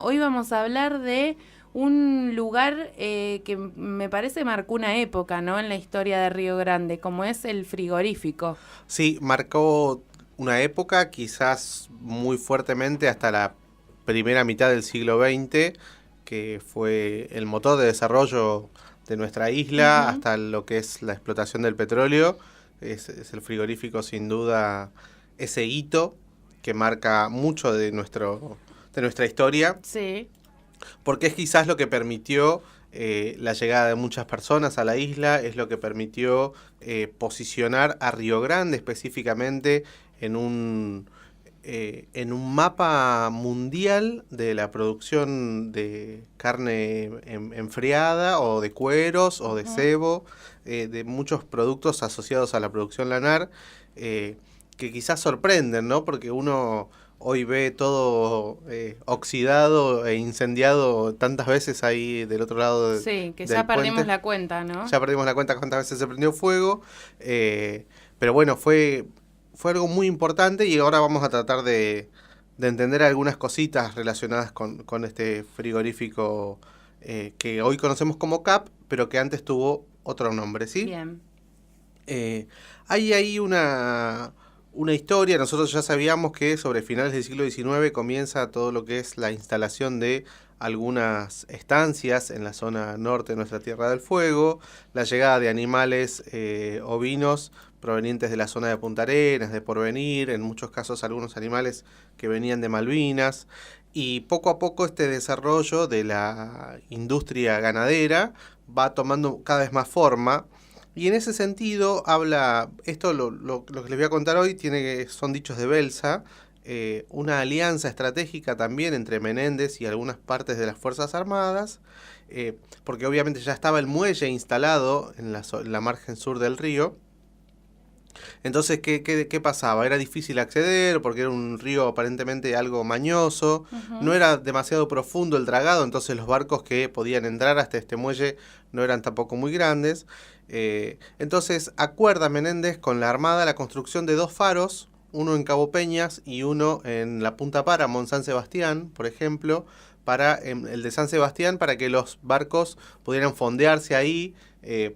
Hoy vamos a hablar de un lugar que me parece marcó una época, ¿no? En la historia de Río Grande, como es el frigorífico. Sí, marcó una época, quizás muy fuertemente hasta la primera mitad del siglo XX, que fue el motor de desarrollo de nuestra isla, Ujú. hasta lo que es la explotación del petróleo. Es el frigorífico sin duda ese hito que marca mucho de nuestra historia, Sí. porque es quizás lo que permitió la llegada de muchas personas a la isla, es lo que permitió posicionar a Río Grande específicamente en en un mapa mundial de la producción de carne enfriada o de cueros o de Ujú. cebo, de muchos productos asociados a la producción lanar, eh, que quizás sorprenden, ¿no? Porque uno hoy ve todo oxidado e incendiado tantas veces ahí del otro lado Sí, que del ya perdimos puente. la cuenta, ¿no? Ya perdimos la cuenta cuántas veces se prendió fuego, pero bueno, fue algo muy importante y ahora vamos a tratar de entender algunas cositas relacionadas con este frigorífico que hoy conocemos como CAP, pero que antes tuvo otro nombre, ¿sí? Bien. Eh, Hay ahí una historia, nosotros ya sabíamos que sobre finales del siglo XIX comienza todo lo que es la instalación de algunas estancias en la zona norte de nuestra Tierra del Fuego, la llegada de animales ovinos provenientes de la zona de Punta Arenas, de Porvenir, en muchos casos algunos animales que venían de Malvinas, y poco a poco este desarrollo de la industria ganadera va tomando cada vez más forma. Y en ese sentido habla, esto lo que les voy a contar hoy son dichos de Belsa, una alianza estratégica también entre Menéndez y algunas partes de las Fuerzas Armadas, porque obviamente ya estaba el muelle instalado en la margen sur del río. Entonces, ¿qué pasaba? Era difícil acceder porque era un río aparentemente algo mañoso, no Ujú. era demasiado profundo el dragado, entonces los barcos que podían entrar hasta este muelle no eran tampoco muy grandes. Entonces acuerda Menéndez con la Armada la construcción de dos faros, uno en Cabo Peñas y uno en la Punta Paramount, San Sebastián, por ejemplo, para el de San Sebastián para que los barcos pudieran fondearse ahí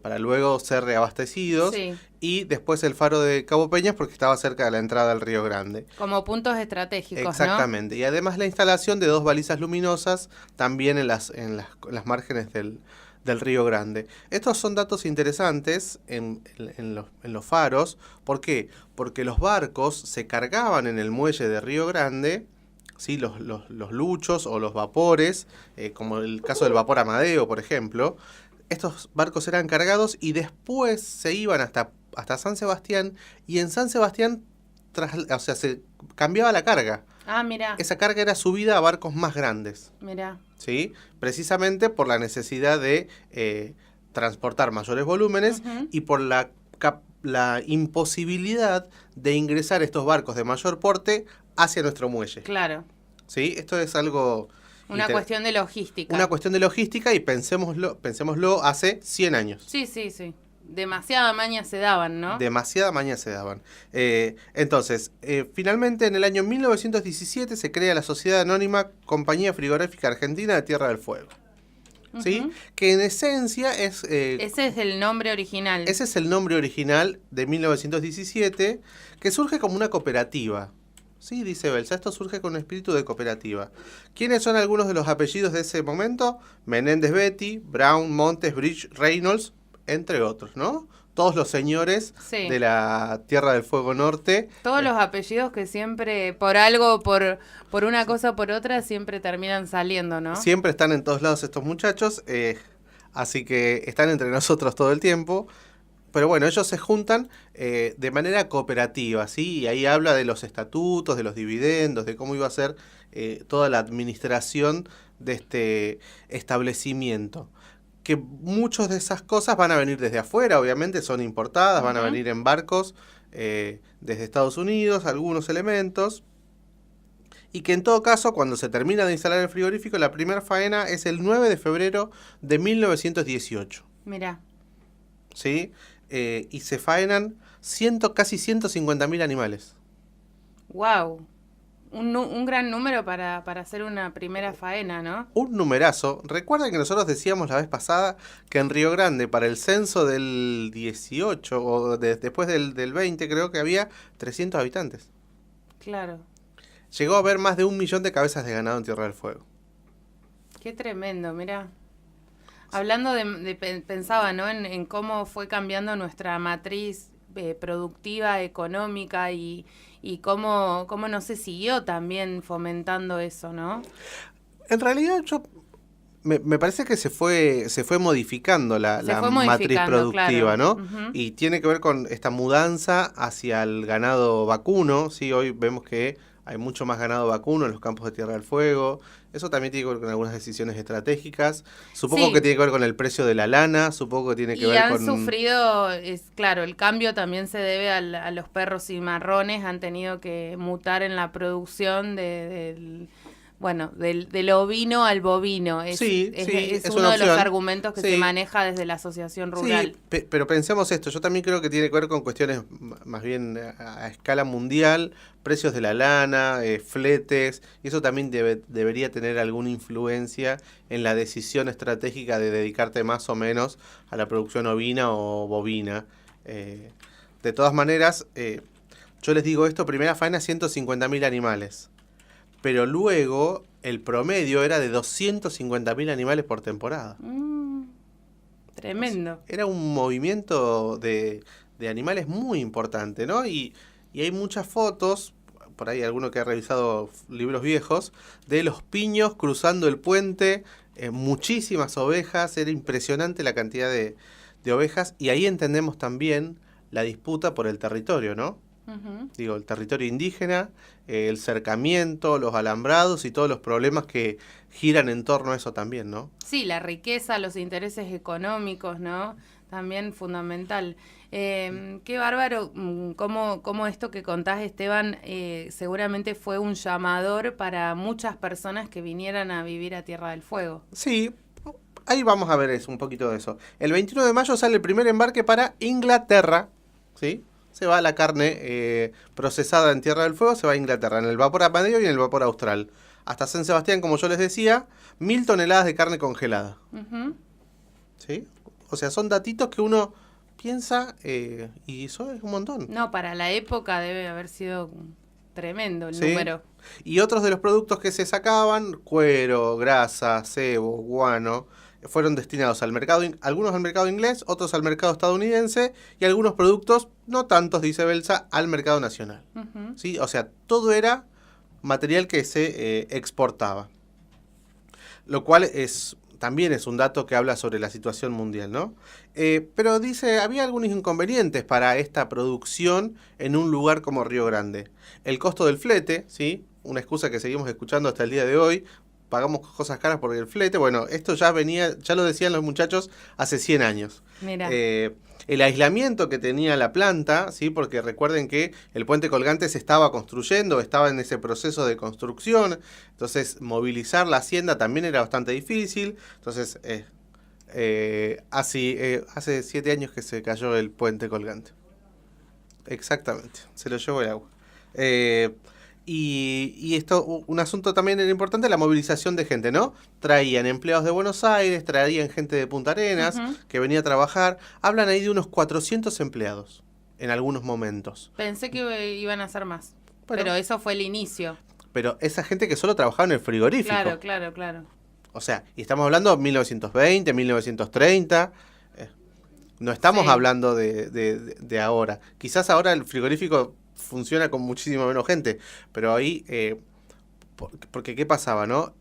para luego ser reabastecidos, Sí, y después el faro de Cabo Peñas porque estaba cerca de la entrada al Río Grande. como puntos estratégicos, ¿no? Exactamente. Y además la instalación de dos balizas luminosas también en las márgenes del Río Grande. Estos son datos interesantes en los faros. ¿Por qué? Porque los barcos se cargaban en el muelle de Río Grande, ¿sí? Los luchos o los vapores, como el caso del vapor Amadeo, por ejemplo. Estos barcos eran cargados y después se iban hasta San Sebastián, y en San Sebastián o sea, se cambiaba la carga. Ah, mira, Esa carga era subida a barcos más grandes, mira. ¿sí? Precisamente por la necesidad de transportar mayores volúmenes Ujú. y por la imposibilidad de ingresar estos barcos de mayor porte hacia nuestro muelle, Claro, ¿sí? Esto es algo una cuestión de una logística. cuestión de logística, y pensémoslo hace 100 años. Sí, sí, sí. Demasiada maña se daban, ¿no? Demasiada maña se daban. Finalmente en el año 1917 se crea la Sociedad Anónima Compañía Frigorífica Argentina de Tierra del Fuego. ¿Sí? Ujú. Que en esencia Ese es el nombre original. ese es el nombre original de 1917, que surge como una cooperativa. Sí, dice Belsa, esto surge con un espíritu de cooperativa. ¿Quiénes son algunos de los apellidos de ese momento? Menéndez Betty, Brown, Montes, Bridge, Reynolds, entre otros, ¿no? Todos los señores de Sí. la Tierra del Fuego Norte. Todos los apellidos que siempre, por algo, por una cosa o por otra, siempre terminan saliendo, ¿no? Siempre están en todos lados estos muchachos, así que están entre nosotros todo el tiempo. Pero bueno, ellos se juntan de manera cooperativa, ¿sí? Y ahí habla de los estatutos, de los dividendos, de cómo iba a ser toda la administración de este establecimiento. Que muchas de esas cosas van a venir desde afuera, obviamente son importadas, van a Ujú. venir en barcos desde Estados Unidos, algunos elementos. Y que en todo caso, cuando se termina de instalar el frigorífico, la primera faena es el 9 de febrero de 1918. Mira, ¿Sí? Y se faenan casi 150.000 animales. wow. un gran número para hacer una primera faena, ¿no? Un numerazo. Recuerden que nosotros decíamos la vez pasada que en Río Grande, para el censo del 18 o después del 20, creo que había 300 habitantes. Claro. Llegó a haber más de 1 millón de cabezas de ganado en Tierra del Fuego. Qué tremendo, mira. Hablando pensaba, ¿no? En cómo fue cambiando nuestra matriz productiva, económica y cómo no se siguió también fomentando eso, ¿no? En realidad me parece que se fue modificando la matriz productiva, claro. ¿no? Uh-huh. Y tiene que ver con esta mudanza hacia el ganado vacuno, ¿sí? Hoy vemos que hay mucho más ganado vacuno en los campos de Tierra del Fuego. Eso también tiene que ver con algunas decisiones estratégicas. Supongo que tiene que ver con el precio de la lana, supongo que tiene que ver con... Y han sufrido, claro, el cambio también se debe a los perros cimarrones, han tenido que mutar en la producción del ovino al bovino. Es uno de los argumentos que se maneja desde la asociación rural. Sí, pero pensemos esto, yo también creo que tiene que ver con cuestiones más bien a escala mundial, precios de la lana, fletes, y eso también debería tener alguna influencia en la decisión estratégica de dedicarte más o menos a la producción ovina o bovina. De todas maneras, yo les digo esto, primera faena 150.000 animales. Pero luego el promedio era de 250.000 animales por temporada. Tremendo. Era un movimiento de animales muy importante, ¿no? Y hay muchas fotos, por ahí alguno que ha revisado libros viejos, de los piños cruzando el puente, muchísimas ovejas, era impresionante la cantidad de ovejas, y ahí entendemos también la disputa por el territorio, ¿no? Uh-huh. Digo, el territorio indígena, el cercamiento, los alambrados y todos los problemas que giran en torno a eso también, ¿no? Sí, la riqueza, los intereses económicos, ¿no? También fundamental. Qué bárbaro, cómo esto que contás, Esteban, seguramente fue un llamador para muchas personas que vinieran a vivir a Tierra del Fuego. Sí, ahí vamos a ver un poquito de eso. El 21 de mayo sale el primer embarque para Inglaterra, ¿sí? Se va la carne procesada en Tierra del Fuego, se va a Inglaterra, en el vapor Amadeo y en el vapor Austral. Hasta San Sebastián, como yo les decía, 1.000 toneladas de carne congelada. Uh-huh. ¿Sí? O sea, son datitos que uno piensa y eso es un montón. No, para la época debe haber sido tremendo el número. Y otros de los productos que se sacaban, cuero, grasa, cebo, guano, fueron destinados al mercado, algunos al mercado inglés, otros al mercado estadounidense y algunos productos, no tantos, dice Belsa, al mercado nacional. Uh-huh. ¿Sí? O sea, todo era material que se exportaba. Lo cual también es un dato que habla sobre la situación mundial, ¿no? Pero dice, había algunos inconvenientes para esta producción en un lugar como Río Grande. El costo del flete, ¿sí? Una excusa que seguimos escuchando hasta el día de hoy. Pagamos cosas caras por el flete. Bueno, esto ya lo decían los muchachos hace 100 años. Mira. El aislamiento que tenía la planta, ¿sí? Porque recuerden que el puente colgante se estaba construyendo, estaba en ese proceso de construcción, entonces movilizar la hacienda también era bastante difícil. Entonces, hace 7 años que se cayó el puente colgante. Exactamente, se lo llevó el agua. Y esto, un asunto también era importante, la movilización de gente, ¿no? Traían empleados de Buenos Aires, traían gente de Punta Arenas, uh-huh, que venía a trabajar. Hablan ahí de unos 400 empleados en algunos momentos. Pensé que iban a ser más, pero eso fue el inicio. Pero esa gente que solo trabajaba en el frigorífico. Claro. O sea, y estamos hablando de 1920, 1930... No estamos hablando de ahora. Quizás ahora el frigorífico funciona con muchísima menos gente, pero ahí, porque ¿qué pasaba, no?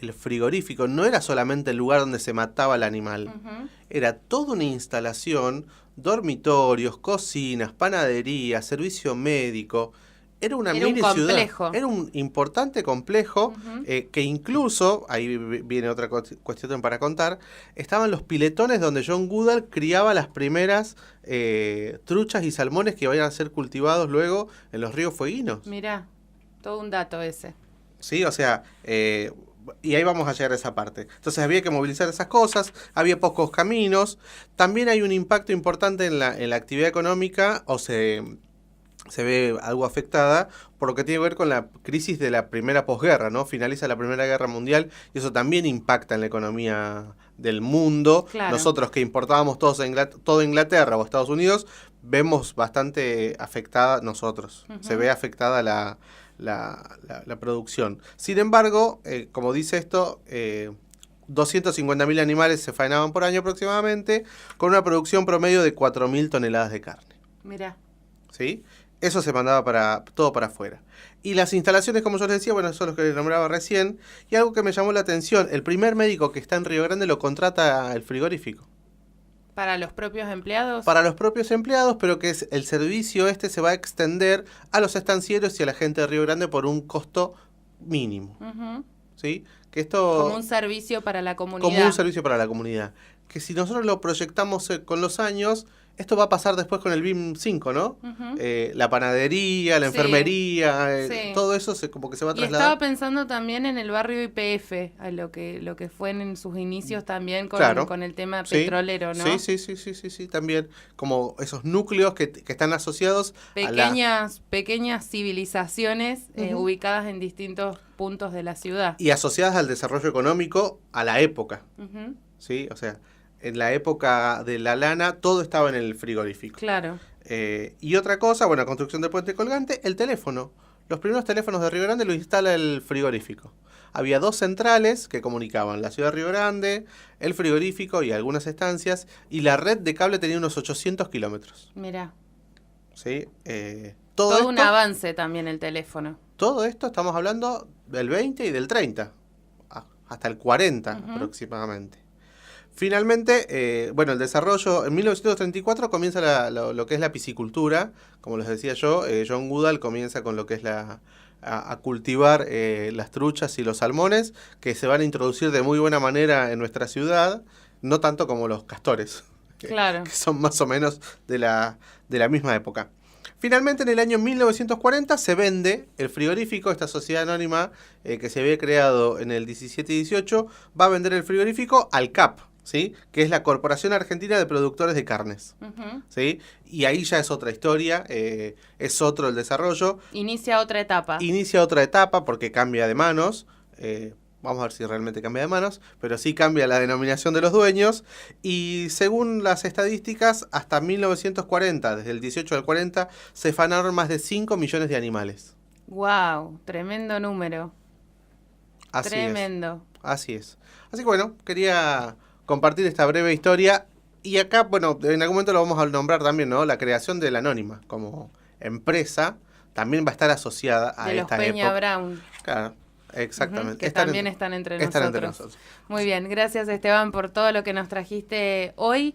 El frigorífico no era solamente el lugar donde se mataba el animal, uh-huh, era toda una instalación, dormitorios, cocinas, panadería, servicio médico. Era una mini ciudad, era un importante complejo, uh-huh, que incluso, ahí viene otra cuestión para contar, estaban los piletones donde John Goodall criaba las primeras truchas y salmones que iban a ser cultivados luego en los ríos fueguinos. Mirá, todo un dato ese. Sí, o sea, y ahí vamos a llegar a esa parte. Entonces había que movilizar esas cosas, había pocos caminos, también hay un impacto importante en la actividad económica, se ve algo afectada por lo que tiene que ver con la crisis de la primera posguerra, ¿no? Finaliza la Primera Guerra Mundial y eso también impacta en la economía del mundo. Claro. Nosotros que importábamos todo Inglaterra o Estados Unidos, vemos bastante afectada nosotros. Se ve afectada la producción. Sin embargo, como dice esto, 250.000 animales se faenaban por año aproximadamente, con una producción promedio de 4.000 toneladas de carne. Mirá. ¿Sí? Eso se mandaba todo para afuera. Y las instalaciones, como yo les decía, bueno, son los que les nombraba recién. Y algo que me llamó la atención, el primer médico que está en Río Grande lo contrata el frigorífico. ¿Para los propios empleados? Para los propios empleados, pero que el servicio se va a extender a los estancieros y a la gente de Río Grande por un costo mínimo. ¿Sí? Que esto, como un servicio para la comunidad. Como un servicio para la comunidad. Que si nosotros lo proyectamos con los años, esto va a pasar después con el BIM 5, ¿no? La panadería, la enfermería, todo eso como que se va a trasladar. Y estaba pensando también en el barrio YPF, a lo que fue en sus inicios también con el tema petrolero, ¿no? Sí, también. Como esos núcleos que están asociados pequeñas civilizaciones ubicadas en distintos puntos de la ciudad. Y asociadas al desarrollo económico a la época, ¿sí? O sea, en la época de la lana, todo estaba en el frigorífico. Claro. Y otra cosa, bueno, construcción del puente colgante, el teléfono. Los primeros teléfonos de Río Grande lo instala el frigorífico. Había 2 centrales que comunicaban la ciudad de Río Grande, el frigorífico y algunas estancias, y la red de cable tenía unos 800 kilómetros. Mirá. ¿Sí? Todo un avance también el teléfono. Todo esto estamos hablando del 20 y del 30, hasta el 40 aproximadamente. Finalmente, bueno, el desarrollo, en 1934 comienza lo que es la piscicultura, como les decía yo, John Goodall comienza con lo que es a cultivar las truchas y los salmones, que se van a introducir de muy buena manera en nuestra ciudad, no tanto como los castores, claro, que son más o menos de la misma época. Finalmente, en el año 1940 se vende el frigorífico, esta sociedad anónima que se había creado en el 17 y 18, va a vender el frigorífico al CAP, ¿sí? Que es la Corporación Argentina de Productores de Carnes. ¿Sí? Y ahí ya es otra historia, es otro el desarrollo. Inicia otra etapa Porque cambia de manos. Vamos a ver si realmente cambia de manos, pero sí cambia la denominación de los dueños. Y según las estadísticas, hasta 1940, desde el 18 al 40, se faenaron más de 5 millones de animales. ¡Wow! Tremendo número. Tremendo. Así es. Así que bueno, quería compartir esta breve historia. Y acá, bueno, en algún momento lo vamos a nombrar también, ¿no? La creación de la Anónima como empresa también va a estar asociada a esta época. De los Peña Brown. Claro, exactamente. Que también están entre nosotros. Muy bien, gracias Esteban por todo lo que nos trajiste hoy.